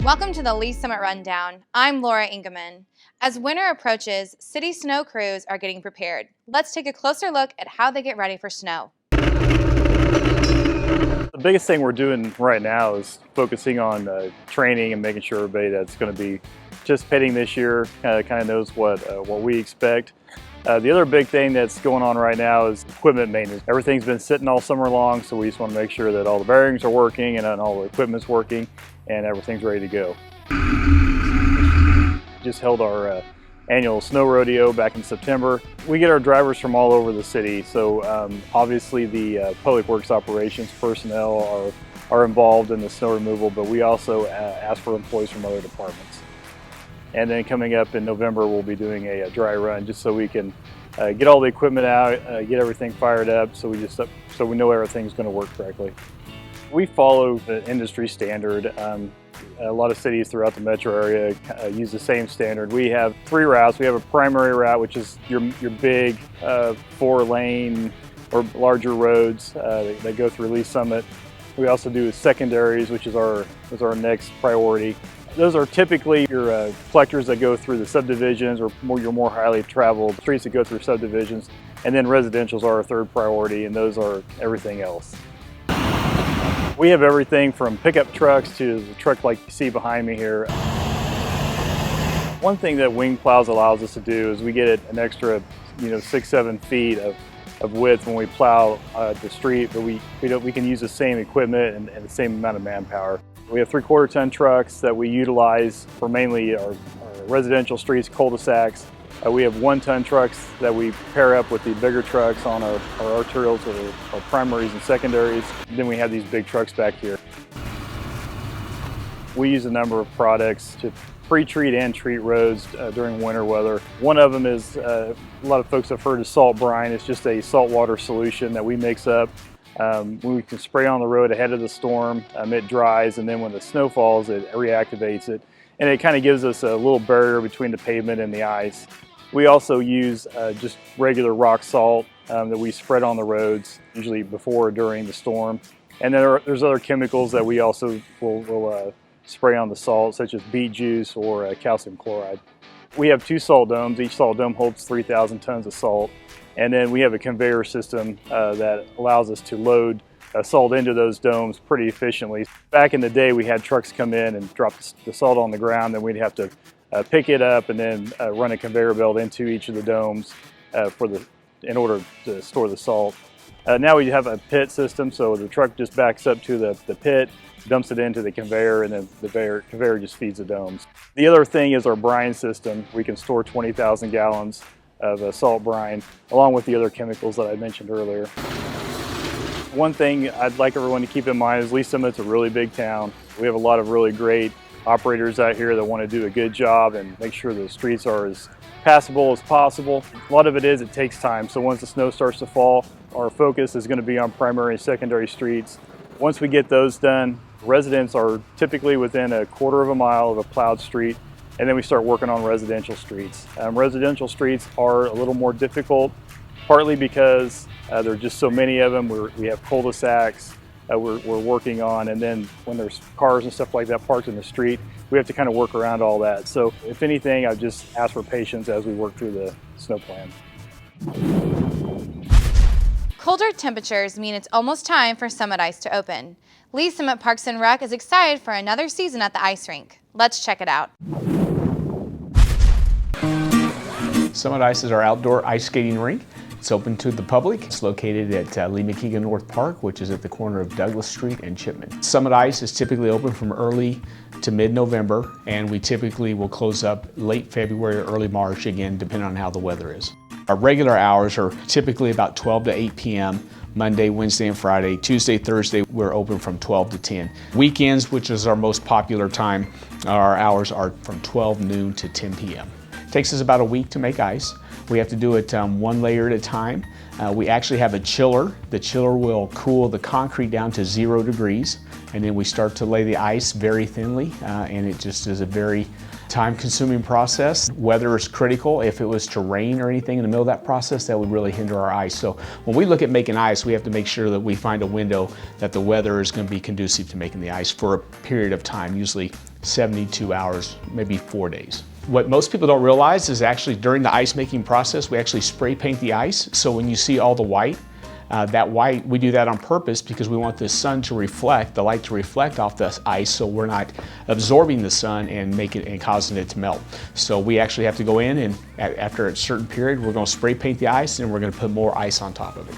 Welcome to the Lee Summit Rundown. I'm Laura Ingeman. As winter approaches, city snow crews are getting prepared. Let's take a closer look at how they get ready for snow. The biggest thing we're doing right now is focusing on training and making sure everybody that's going to be participating this year kind of knows what we expect. The other big thing that's going on right now is equipment maintenance. Everything's been sitting all summer long, so we just want to make sure that all the bearings are working and all the equipment's working and everything's ready to go. Just held our annual snow rodeo back in September. We get our drivers from all over the city, so obviously the public works operations personnel are involved in the snow removal, but we also ask for employees from other departments. And then coming up in November, we'll be doing a dry run just so we can get all the equipment out, get everything fired up, so we know everything's going to work correctly. We follow the industry standard. A lot of cities throughout the metro area use the same standard. We have 3 routes. We have a primary route, which is your big 4-lane or larger roads that go through Lee Summit. We also do secondaries, which is our next priority. Those are typically your collectors that go through the subdivisions or your more highly traveled streets that go through subdivisions. And then residentials are our 3rd priority, and those are everything else. We have everything from pickup trucks to the truck like you see behind me here. One thing that wing plows allows us to do is we get an extra 6-7 feet of width when we plow the street, but we can use the same equipment and the same amount of manpower. We have 3/4 ton trucks that we utilize for mainly our residential streets, cul-de-sacs. We have 1-ton trucks that we pair up with the bigger trucks on our arterials or our primaries and secondaries. Then we have these big trucks back here. We use a number of products to pre-treat and treat roads during winter weather. One of them is, a lot of folks have heard of salt brine. It's just a saltwater solution that we mix up. We can spray on the road ahead of the storm. It dries, and then when the snow falls, it reactivates it. And it kind of gives us a little barrier between the pavement and the ice. We also use just regular rock salt that we spread on the roads, usually before or during the storm. And then there's other chemicals that we also will spray on the salt, such as beet juice or calcium chloride. We have 2 salt domes. Each salt dome holds 3,000 tons of salt. And then we have a conveyor system that allows us to load salt into those domes pretty efficiently. Back in the day, we had trucks come in and drop the salt on the ground, and we'd have to pick it up and then run a conveyor belt into each of the domes in order to store the salt. Now we have a pit system, so the truck just backs up to the pit, dumps it into the conveyor, and then the conveyor just feeds the domes. The other thing is our brine system. We can store 20,000 gallons of salt brine, along with the other chemicals that I mentioned earlier. One thing I'd like everyone to keep in mind is Lee Summit's a really big town. We have a lot of really great operators out here that want to do a good job and make sure the streets are as passable as possible. A lot of it takes time, so once the snow starts to fall, our focus is going to be on primary and secondary streets. Once we get those done, residents are typically within a 1/4 mile of a plowed street, and then we start working on residential streets. Residential streets are a little more difficult, partly because there are just so many of them. We have cul-de-sacs we're working on, and then when there's cars and stuff like that parked in the street, we have to kind of work around all that. So if anything, I just ask for patience as we work through the snow plan. Colder temperatures mean it's almost time for Summit Ice to open. Lee Summit Parks and Rec is excited for another season at the ice rink. Let's check it out. Summit Ice is our outdoor ice skating rink. It's open to the public. It's located at Lee McKeegan North Park, which is at the corner of Douglas Street and Chipman. Summit Ice is typically open from early to mid-November, and we typically will close up late February or early March, again, depending on how the weather is. Our regular hours are typically about 12 to 8 p.m. Monday, Wednesday, and Friday. Tuesday, Thursday, we're open from 12 to 10. Weekends, which is our most popular time, our hours are from 12 noon to 10 p.m. Takes us about a week to make ice. We have to do it one layer at a time. We actually have a chiller. The chiller will cool the concrete down to 0 degrees, and then we start to lay the ice very thinly, and it just is a very time-consuming process. Weather is critical. If it was to rain or anything in the middle of that process, that would really hinder our ice. So when we look at making ice, we have to make sure that we find a window that the weather is going to be conducive to making the ice for a period of time, usually 72 hours, maybe 4 days. What most people don't realize is actually during the ice making process, we actually spray paint the ice. So when you see all the white, that white, we do that on purpose because we want the sun to reflect, the light to reflect off the ice, so we're not absorbing the sun and causing it to melt. So we actually have to go in, and after a certain period, we're going to spray paint the ice, and we're going to put more ice on top of it.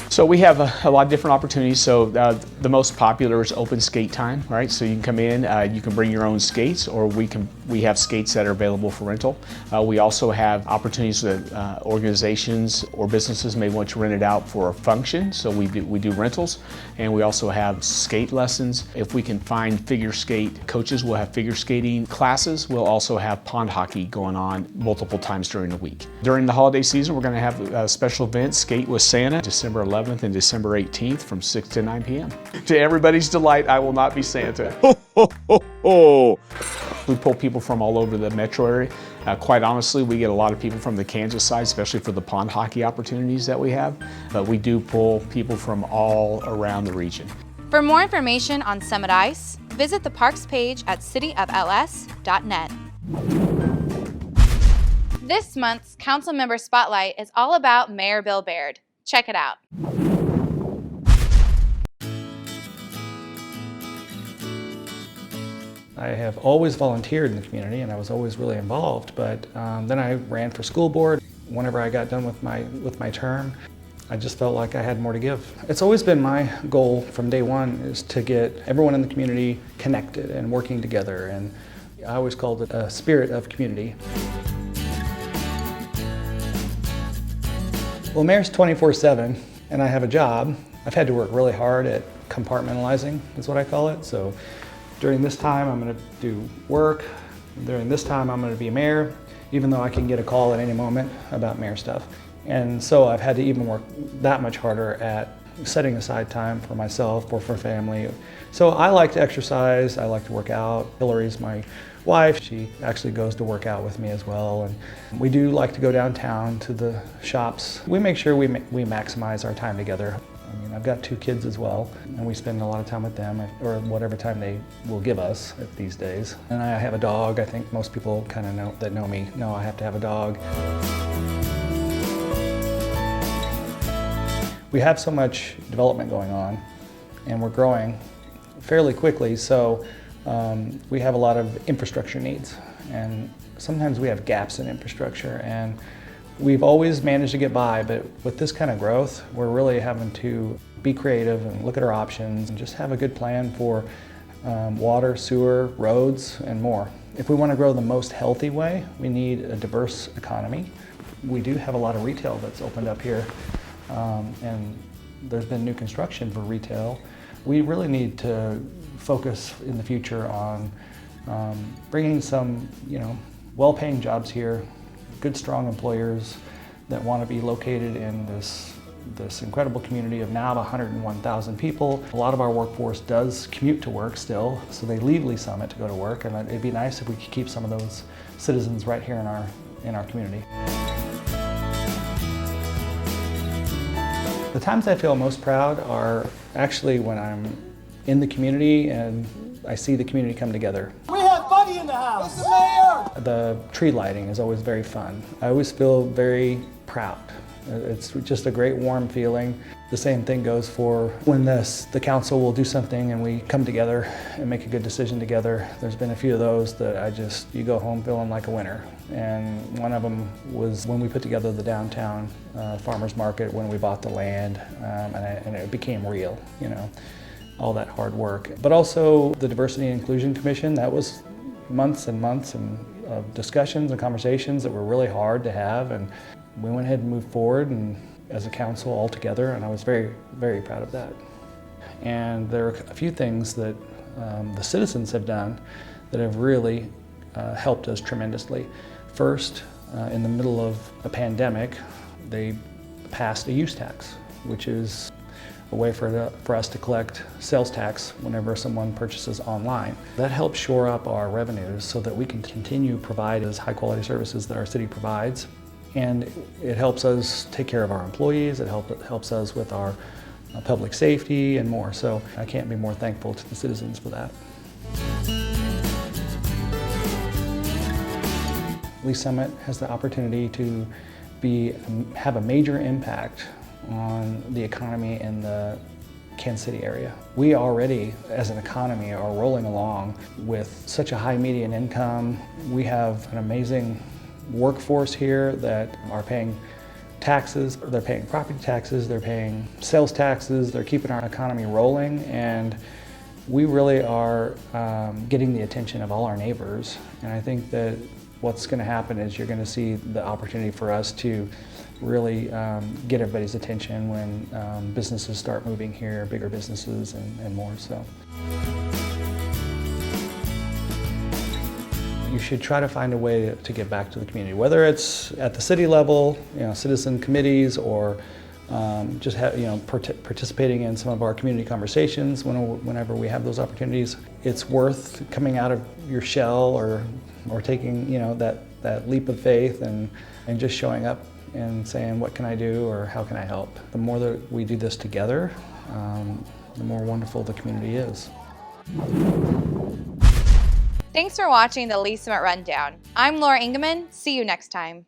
So we have a lot of different opportunities. So the most popular is open skate time, right? So you can come in, you can bring your own skates, or we have skates that are available for rental. We also have opportunities that organizations or businesses may want to rent it out for a function. So we do rentals, and we also have skate lessons. If we can find figure skate coaches, we'll have figure skating classes. We'll also have pond hockey going on multiple times during the week. During the holiday season, we're going to have a special event, Skate with Santa, December 11th and December 18th from 6 to 9 p.m. To everybody's delight, I will not be Santa. Ho, ho, ho, ho. We pull people from all over the metro area. Quite honestly, we get a lot of people from the Kansas side, especially for the pond hockey opportunities that we have. But we do pull people from all around the region. For more information on Summit Ice, visit the parks page at cityofls.net. This month's Council Member Spotlight is all about Mayor Bill Baird. Check it out. I have always volunteered in the community, and I was always really involved, but then I ran for school board. Whenever I got done with my term, I just felt like I had more to give. It's always been my goal from day one is to get everyone in the community connected and working together, and I always called it a spirit of community. Well, Mayor's 24/7, and I have a job. I've had to work really hard at compartmentalizing, is what I call it. So during this time, I'm going to do work. During this time, I'm going to be mayor, even though I can get a call at any moment about mayor stuff. And so I've had to even work that much harder at setting aside time for myself or for family. So I like to exercise, I like to work out. Hillary's my wife. She actually goes to work out with me as well. And we do like to go downtown to the shops. We make sure we maximize our time together. I mean, I've got 2 kids as well, and we spend a lot of time with them, or whatever time they will give us these days. And I have a dog. I think most people kind of know me know I have to have a dog. We have so much development going on, and we're growing fairly quickly, so we have a lot of infrastructure needs, and sometimes we have gaps in infrastructure, and we've always managed to get by, but with this kind of growth, we're really having to be creative and look at our options and just have a good plan for water, sewer, roads, and more. If we want to grow the most healthy way, we need a diverse economy. We do have a lot of retail that's opened up here, and there's been new construction for retail. We really need to focus in the future on bringing some, well-paying jobs here, good, strong employers that want to be located in this incredible community of now 101,000 people. A lot of our workforce does commute to work still, so they leave Lee Summit to go to work, and it'd be nice if we could keep some of those citizens right here in our community. The times I feel most proud are actually when I'm in the community and I see the community come together. We have Buddy in the house. It's the mayor. The tree lighting is always very fun. I always feel very proud. It's just a great warm feeling. The same thing goes for when the council will do something and we come together and make a good decision together. There's been a few of those that you go home feeling like a winner. And one of them was when we put together the downtown farmers market, when we bought the land, and it became real, all that hard work. But also the Diversity and Inclusion Commission, that was months and months of discussions and conversations that were really hard to have, and we went ahead and moved forward and as a council all together, and I was very, very proud of that. And there are a few things that the citizens have done that have really helped us tremendously. First, in the middle of a pandemic, they passed a use tax, which is a way for us to collect sales tax whenever someone purchases online. That helps shore up our revenues so that we can continue providing those high quality services that our city provides. And it helps us take care of our employees, it helps us with our public safety and more. So I can't be more thankful to the citizens for that. Lee's Summit has the opportunity to have a major impact on the economy in the Kansas City area. We already, as an economy, are rolling along with such a high median income. We have an amazing workforce here that are paying taxes, they're paying property taxes, they're paying sales taxes, they're keeping our economy rolling, and we really are getting the attention of all our neighbors. And I think that what's going to happen is you're going to see the opportunity for us to really get everybody's attention when businesses start moving here, bigger businesses and more so. You should try to find a way to give back to the community, whether it's at the city level, citizen committees, or just participating in some of our community conversations whenever we have those opportunities. It's worth coming out of your shell or taking that leap of faith and just showing up and saying, what can I do or how can I help? The more that we do this together, the more wonderful the community is. Thanks for watching the Lee Summit Rundown. I'm Laura Ingeman. See you next time.